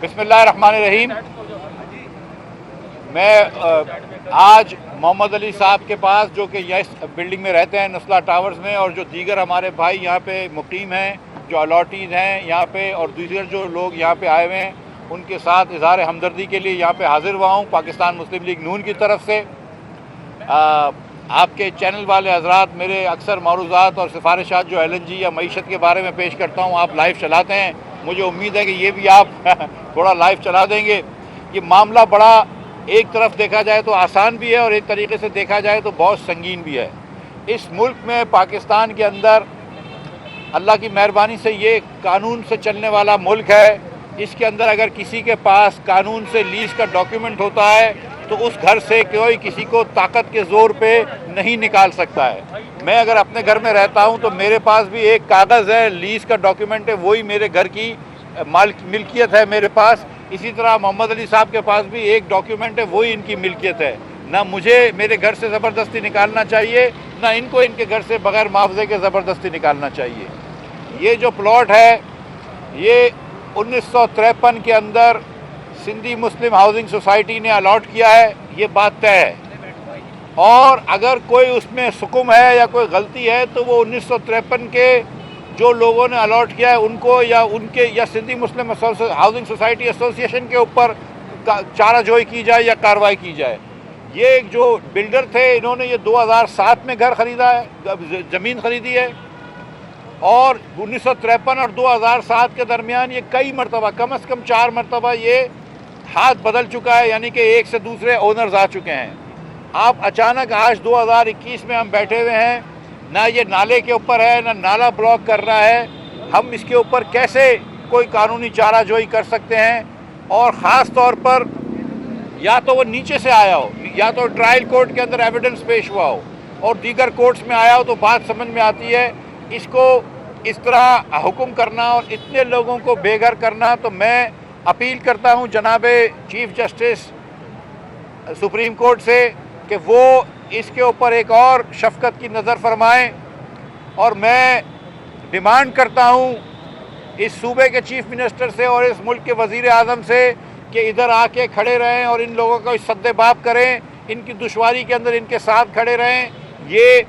बिस्मिल्लाहिर्रहमानिर्रहीम। मैं आज मोहम्मद अली साहब के पास, जो कि इस बिल्डिंग में रहते हैं नस्ला टावर्स में, और जो दीगर हमारे भाई यहाँ पे मुकीम हैं, जो अलॉटीज़ हैं यहाँ पे, और दूसरे जो लोग यहाँ पे आए हुए हैं, उनके साथ इज़हार हमदर्दी के लिए यहाँ पे हाज़िर हुआ हूँ पाकिस्तान मुस्लिम लीग नून की तरफ से। आपके चैनल वाले हजरात मेरे अक्सर मौरूज़ात और सिफारिशात जो LNG या मईशत के बारे में पेश करता हूँ, आप लाइव चलाते हैं। मुझे उम्मीद है कि ये भी आप थोड़ा लाइव चला देंगे। ये मामला बड़ा, एक तरफ देखा जाए तो आसान भी है और एक तरीके से देखा जाए तो बहुत संगीन भी है। इस मुल्क में, पाकिस्तान के अंदर, अल्लाह की मेहरबानी से ये कानून से चलने वाला मुल्क है। इसके अंदर अगर किसी के पास कानून से लीज का डॉक्यूमेंट होता है तो उस घर से कोई किसी को ताकत के ज़ोर पे नहीं निकाल सकता है। मैं अगर अपने घर में रहता हूं तो मेरे पास भी एक कागज़ है, लीज का डॉक्यूमेंट है, वही मेरे घर की मिल्कियत है मेरे पास। इसी तरह मोहम्मद अली साहब के पास भी एक डॉक्यूमेंट है, वही इनकी मिल्कियत है। ना मुझे मेरे घर से ज़बरदस्ती निकालना चाहिए, ना इनको इनके घर से बग़ैर मुआवजे के ज़बरदस्ती निकालना चाहिए। ये जो प्लॉट है ये 1953 के अंदर सिंधी मुस्लिम हाउसिंग सोसाइटी ने अलॉट किया है, ये बात तय है। और अगर कोई उसमें सुकुम है या कोई गलती है तो वो 1953 के जो लोगों ने अलॉट किया है उनको या सिंधी मुस्लिम हाउसिंग सोसाइटी एसोसिएशन के ऊपर चाराजोई की जाए या कार्रवाई की जाए। ये एक जो बिल्डर थे, इन्होंने ये 2007 में घर ख़रीदा है, ज़मीन ख़रीदी है, और 1953 और 2007 के दरमियान ये कई मरतबा, कम से कम 4 मरतबा ये हाथ बदल चुका है, यानी कि एक से दूसरे ओनर्स आ चुके हैं। आप अचानक आज 2021 में हम बैठे हुए हैं, ना ये नाले के ऊपर है, ना नाला ब्लॉक कर रहा है। हम इसके ऊपर कैसे कोई कानूनी चाराजोई कर सकते हैं? और ख़ास तौर पर या तो वो नीचे से आया हो, या तो ट्रायल कोर्ट के अंदर एविडेंस पेश हुआ हो और दीगर कोर्ट्स में आया हो, तो बात समझ में आती है। इसको इस तरह हुक्म करना और इतने लोगों को बेघर करना, तो मैं अपील करता हूं जनाब चीफ जस्टिस सुप्रीम कोर्ट से कि वो इसके ऊपर एक और शफकत की नज़र फरमाएं। और मैं डिमांड करता हूं इस सूबे के चीफ मिनिस्टर से और इस मुल्क के वज़ीर आज़म से कि इधर आके खड़े रहें और इन लोगों को सद्देबाब करें, इनकी दुश्वारी के अंदर इनके साथ खड़े रहें। ये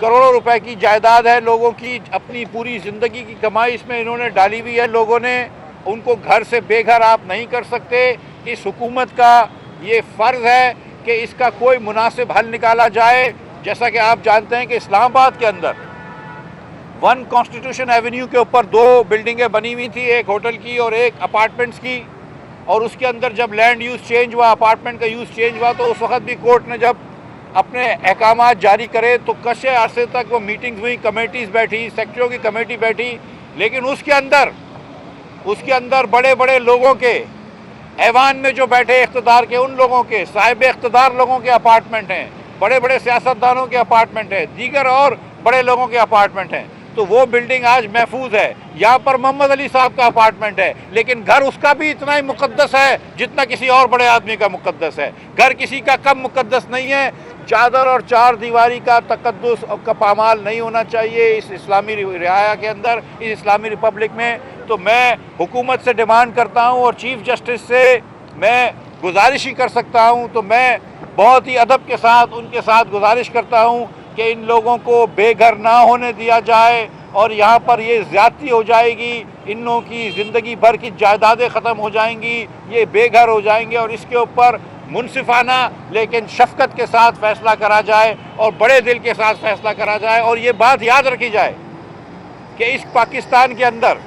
करोड़ों रुपए की जायदाद है लोगों की, अपनी पूरी ज़िंदगी की कमाई इसमें इन्होंने डाली हुई है लोगों ने, उनको घर से बेघर आप नहीं कर सकते। इस हुकूमत का ये फ़र्ज़ है कि इसका कोई मुनासिब हल निकाला जाए। जैसा कि आप जानते हैं कि इस्लामाबाद के अंदर 1 कॉन्स्टिट्यूशन एवेन्यू के ऊपर 2 बिल्डिंगें बनी हुई थी, एक होटल की और एक अपार्टमेंट्स की। और उसके अंदर जब लैंड यूज़ चेंज हुआ, अपार्टमेंट का यूज़ चेंज हुआ, तो उस वक्त भी कोर्ट ने जब अपने अहकामात जारी करे तो कशे अरसे तक वो मीटिंग्स हुई, कमेटीज़ बैठी, सेक्टरों की कमेटी बैठी, लेकिन उसके अंदर बड़े बड़े लोगों के, ऐवान में जो बैठे इख्तिदार के, उन लोगों के, साहिब इख्तिदार लोगों के अपार्टमेंट हैं, बड़े बड़े सियासतदानों के अपार्टमेंट हैं, दीगर और बड़े लोगों के अपार्टमेंट हैं। तो वो बिल्डिंग आज महफूज है। यहाँ पर मोहम्मद अली साहब का अपार्टमेंट है, लेकिन घर उसका भी इतना ही मुकद्दस है जितना किसी और बड़े आदमी का मुकद्दस है। घर किसी का कम मुकद्दस नहीं है। चादर और 4 दीवारी का तकद्दुस का पामाल नहीं होना चाहिए इस इस्लामी रियाया के अंदर, इस इस्लामी रिपब्लिक में। तो मैं हुकूमत से डिमांड करता हूँ और चीफ जस्टिस से मैं गुजारिश ही कर सकता हूँ, तो मैं बहुत ही अदब के साथ उनके साथ गुजारिश करता हूँ कि इन लोगों को बेघर ना होने दिया जाए। और यहाँ पर ये ज़्यादती हो जाएगी, इन लोगों की ज़िंदगी भर की जायदादें ख़त्म हो जाएंगी, ये बेघर हो जाएंगे। और इसके ऊपर मुनसिफाना लेकिन शफ़क़त के साथ फ़ैसला करा जाए और बड़े दिल के साथ फ़ैसला करा जाए। और ये बात याद रखी जाए कि इस पाकिस्तान के अंदर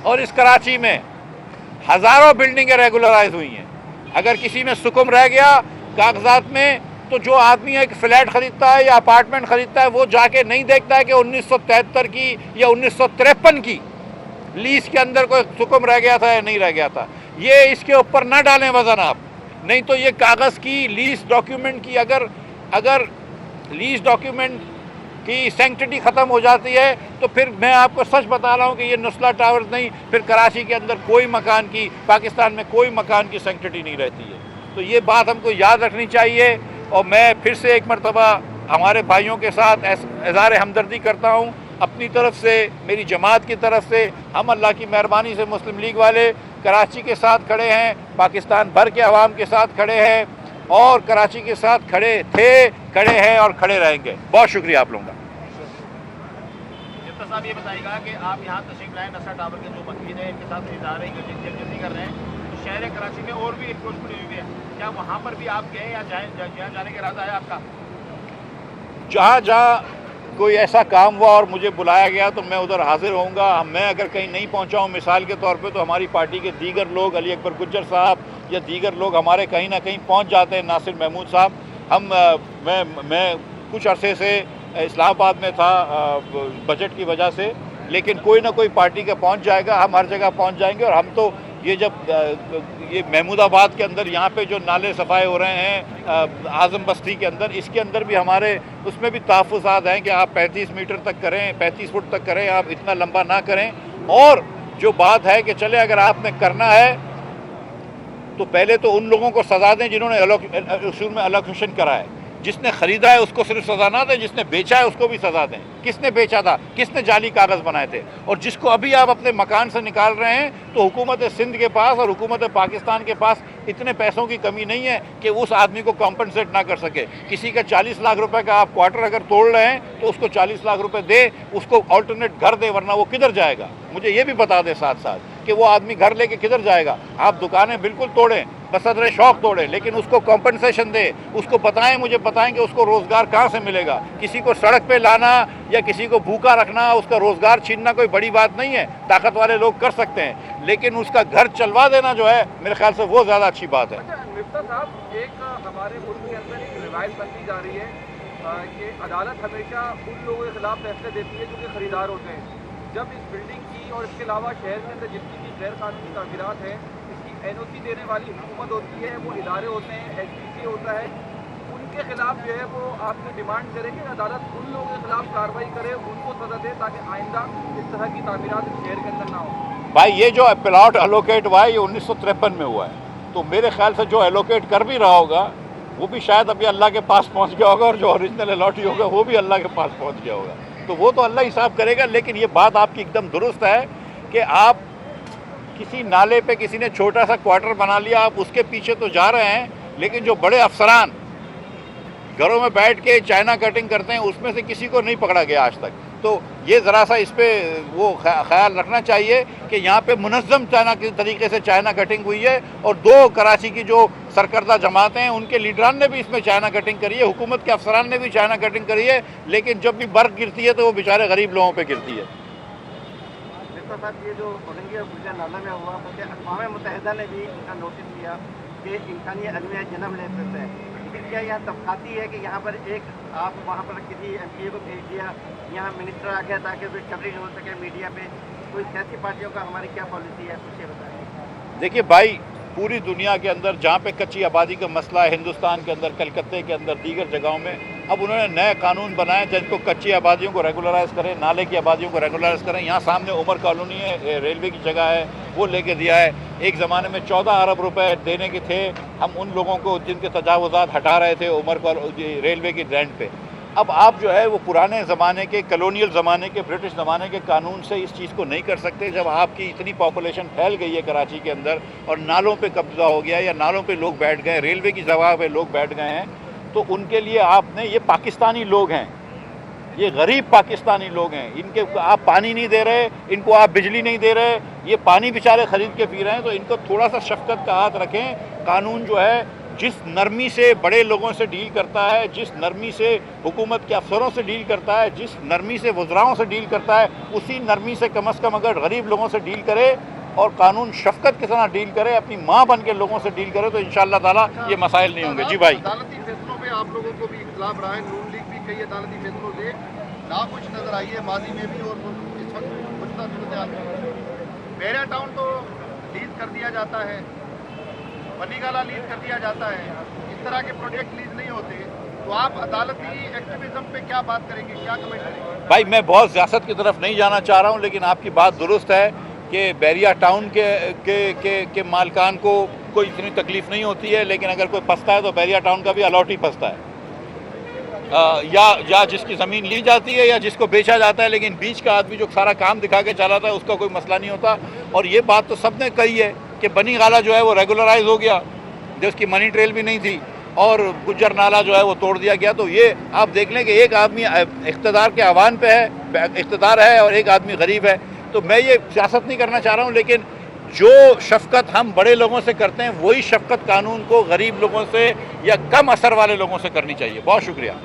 और इस कराची में हज़ारों बिल्डिंगें रेगुलराइज हुई हैं। अगर किसी में सुकुम रह गया कागजात में, तो जो आदमी एक फ़्लैट ख़रीदता है या अपार्टमेंट ख़रीदता है, वो जाके नहीं देखता है कि 1973 की या 1953 की लीज़ के अंदर कोई सुकुम रह गया था या नहीं रह गया था। ये इसके ऊपर ना डालें वज़न आप, नहीं तो ये कागज़ की लीज़ डॉक्यूमेंट की अगर लीज़ डॉक्यूमेंट की सैंक्टिटी ख़त्म हो जाती है, तो फिर मैं आपको सच बता रहा हूँ कि ये नस्ला टावर्स नहीं, फिर कराची के अंदर कोई मकान की, पाकिस्तान में कोई मकान की सैंक्टिटी नहीं रहती है। तो ये बात हमको याद रखनी चाहिए। और मैं फिर से एक मरतबा हमारे भाइयों के साथ इज़हार हमदर्दी करता हूँ अपनी तरफ से, मेरी जमात की तरफ से, हम अल्लाह की मेहरबानी से मुस्लिम लीग वाले कराची के साथ खड़े हैं, पाकिस्तान भर के अवाम के साथ खड़े हैं और कराची के साथ खड़े थे, खड़े हैं और खड़े रहेंगे। बहुत शुक्रिया आप लोगों का। साहब ये बताइएगा कि आप यहाँ तशरीफ लाए नशा टावर के जो वकील हैं इनके साथ इदारे जल्दी कर रहे हैं, तो शहर कराची में और भी इंक्रोचमेंट हुई है, क्या वहाँ पर भी आप गए या जहाँ जाने का इरादा है आपका? जहाँ जहाँ कोई ऐसा काम हुआ और मुझे बुलाया गया तो मैं उधर हाजिर होऊंगा। मैं अगर कहीं नहीं पहुँचा हूँ मिसाल के तौर पे, तो हमारी पार्टी के दीगर लोग, अली अकबर गुज्जर साहब या दीगर लोग हमारे कहीं ना कहीं पहुँच जाते हैं, नासिर महमूद साहब। मैं कुछ अरसे से इस्लामाबाद में था बजट की वजह से, लेकिन कोई ना कोई पार्टी का पहुंच जाएगा, हम हर जगह पहुंच जाएंगे। और हम तो ये जब ये महमूदाबाद के अंदर यहाँ पे जो नाले सफाई हो रहे हैं आज़म बस्ती के अंदर, इसके अंदर भी हमारे उसमें भी तहफ़्फ़ुज़ात हैं कि आप 35 मीटर तक करें, 35 फुट तक करें, आप इतना लंबा ना करें। और जो बात है कि चले अगर आपने करना है तो पहले तो उन लोगों को सज़ा दें जिन्होंने उसूल में एलोकेशन करा है। जिसने ख़रीदा है उसको सिर्फ सज़ा ना दें, जिसने बेचा है उसको भी सज़ा दें। किसने बेचा था, किसने जाली कागज़ बनाए थे, और जिसको अभी आप अपने मकान से निकाल रहे हैं, तो हुकूमत सिंध के पास और हुकूमत पाकिस्तान के पास इतने पैसों की कमी नहीं है कि उस आदमी को कॉम्पनसेट ना कर सके। किसी का 40 लाख रुपए का आप क्वार्टर अगर तोड़ रहे हैं तो उसको 40 लाख रुपए दे, उसको ऑल्टरनेट घर दे, वरना वो किधर जाएगा। मुझे ये भी बता दें साथ साथ कि वो आदमी घर लेके किधर जाएगा। आप दुकानें बिल्कुल तोड़ें, बसदरे शौक तोड़ें, लेकिन उसको कॉम्पनसेशन दे, उसको बताएं, मुझे बताएं कि उसको रोज़गार कहाँ से मिलेगा। किसी को सड़क पे लाना या किसी को भूखा रखना, उसका रोज़गार छीनना कोई बड़ी बात नहीं है, ताकत वाले लोग कर सकते हैं, लेकिन उसका घर चलवा देना जो है मेरे ख्याल से वो ज़्यादा अच्छी बात है। अच्छा मिफ्ता साहब, एक हमारे मुल्क के अंदर एक रिवायत बनती जा रही है कि अदालत हमेशा उन लोगों के खिलाफ फैसले देती है जो कि खरीदार होते हैं। जब इस बिल्डिंग की और इसके अलावा शहर के अंदर जितनी भी गैर कानूनी तामीरात हैं, इसकी NOC देने वाली हुकूमत होती है, वो इदारे होते हैं, HPC होता है, उनके खिलाफ जो है वो आपको डिमांड करेंगे अदालत उन लोगों के खिलाफ कार्रवाई करे, उनको सजा दे, ताकि आइंदा इस तरह की तामीरात इस शहर के अंदर ना हो। भाई ये जो प्लॉट एलोकेट हुआ है ये 1953 में हुआ है, तो मेरे ख्याल से जो एलोकेट कर भी रहा होगा वो भी शायद अभी अल्लाह के पास पहुंच गया होगा, और जो ओरिजिनल अलॉटी होगा वो भी अल्लाह के पास पहुंच गया होगा, तो वो तो अल्लाह हिसाब करेगा। लेकिन ये बात आपकी एकदम दुरुस्त है कि आप किसी नाले पे किसी ने छोटा सा क्वार्टर बना लिया, आप उसके पीछे तो जा रहे हैं, लेकिन जो बड़े अफसरान घरों में बैठ के चाइना कटिंग करते हैं उसमें से किसी को नहीं पकड़ा गया आज तक। तो ये ज़रा सा इस पर वो ख्याल रखना चाहिए कि यहाँ पे मुनज़्ज़म चाइना के तरीके से चाइना कटिंग हुई है, और दो कराची की जो सरकर्दा जमातें हैं उनके लीडरान ने भी इसमें चाइना कटिंग करी है, हुकूमत के अफसरान ने भी चाइना कटिंग करी है, लेकिन जब भी बर्फ़ गिरती है तो वो बेचारे गरीब लोगों पर गिरती है। साहब, ये जो औरंगी और गुजर नाला में हुआ, अक़वाम मुत्तहिदा ने भी इनका नोटिस लिया कि इंसानी अदमिया जन्म ले सकते हैं, लेकिन क्या यह तबकाती है कि यहाँ पर एक आप वहाँ पर किसी MPA को भेज दिया, यहाँ मिनिस्टर आ गया ताकि कोई कवरेज हो सके मीडिया पे, कोई सियासी पार्टियों का हमारी क्या पॉलिसी है, कुछ ये बताएं। देखिए भाई, पूरी दुनिया के अंदर जहाँ पे कच्ची आबादी का मसला है, हिंदुस्तान के अंदर, कलकत्ते के अंदर, दीगर जगहों में, अब उन्होंने नए कानून बनाए जिनको कच्ची आबादियों को रेगुलराइज करें, नाले की आबादियों को रेगुलराइज करें। यहाँ सामने उमर कॉलोनी है, रेलवे की जगह है, वो लेके दिया है। एक ज़माने में 14 अरब रुपए देने के थे, हम उन लोगों को जिनके तजावुज़ात हटा रहे थे उमर रेलवे की रेंट पे। अब आप जो है वो पुराने ज़माने के, कॉलोनियल ज़माने के, ब्रिटिश ज़माने के कानून से इस चीज़ को नहीं कर सकते। जब आपकी इतनी पॉपुलेशन फैल गई है कराची के अंदर और नालों पे कब्जा हो गया या नालों पे लोग बैठ गए, रेलवे की जगह पे लोग बैठ गए हैं, तो उनके लिए आपने, ये पाकिस्तानी लोग हैं, ये गरीब पाकिस्तानी लोग हैं, इनके आप पानी नहीं दे रहे, इनको आप बिजली नहीं दे रहे, ये पानी बेचारे ख़रीद के पी रहे हैं, तो इनको थोड़ा सा शफ़क़त का हाथ रखें। कानून जो है जिस नरमी से बड़े लोगों से डील करता है, जिस नरमी से हुकूमत के अफसरों से डील करता है, जिस नरमी से वज़राओं से डील करता है, उसी नरमी से कम अज़ कम अगर गरीब लोगों से डील करे और कानून शफ़क़त के साथ डील करे, अपनी माँ बन के लोगों से डील करे, तो इंशाअल्लाह ताला ये मसाइल नहीं होंगे। जी भाई, अदालती फैसलों में आप लोगों को भी इख्तिलाफ रहा है, नून लीग भी कई अदालती फैसलों से नाखुश नजर आई है माजी में भी और इस वक्त मौजूदा सूरत बैरिया टाउन तो लीज कर दिया जाता है, बनीगाला लीज कर दिया जाता है, इस तरह के प्रोजेक्ट लीज नहीं होते, तो आप अदालती एक्टिविज्म पे क्या बात करेंगे, क्या कमेंट करेंगे? भाई मैं बहुत सियासत की तरफ नहीं जाना चाह रहा हूँ, लेकिन आपकी बात दुरुस्त है कि बैरिया टाउन के मालकान को कोई इतनी तकलीफ नहीं होती है, लेकिन अगर कोई फंसता है तो बैरिया टाउन का भी अलॉट ही फंसता है। या जिसकी ज़मीन ली जाती है या जिसको बेचा जाता है, लेकिन बीच का आदमी जो सारा काम दिखा के चलाता है उसका कोई मसला नहीं होता। और ये बात तो सबने कही है कि बनी गाला जो है वो रेगुलराइज हो गया, जो उसकी मनी ट्रेल भी नहीं थी, और गुज्जर नाला जो है वो तोड़ दिया गया। तो ये आप देख लें कि एक आदमी इक़्तिदार के आवान पे है, इक़्तिदार है, और एक आदमी गरीब है। तो मैं ये सियासत नहीं करना चाह रहा हूँ, लेकिन जो शफ़क़त हम बड़े लोगों से करते हैं वही शफ़क़त कानून को गरीब लोगों से या कम असर वाले लोगों से करनी चाहिए। बहुत शुक्रिया।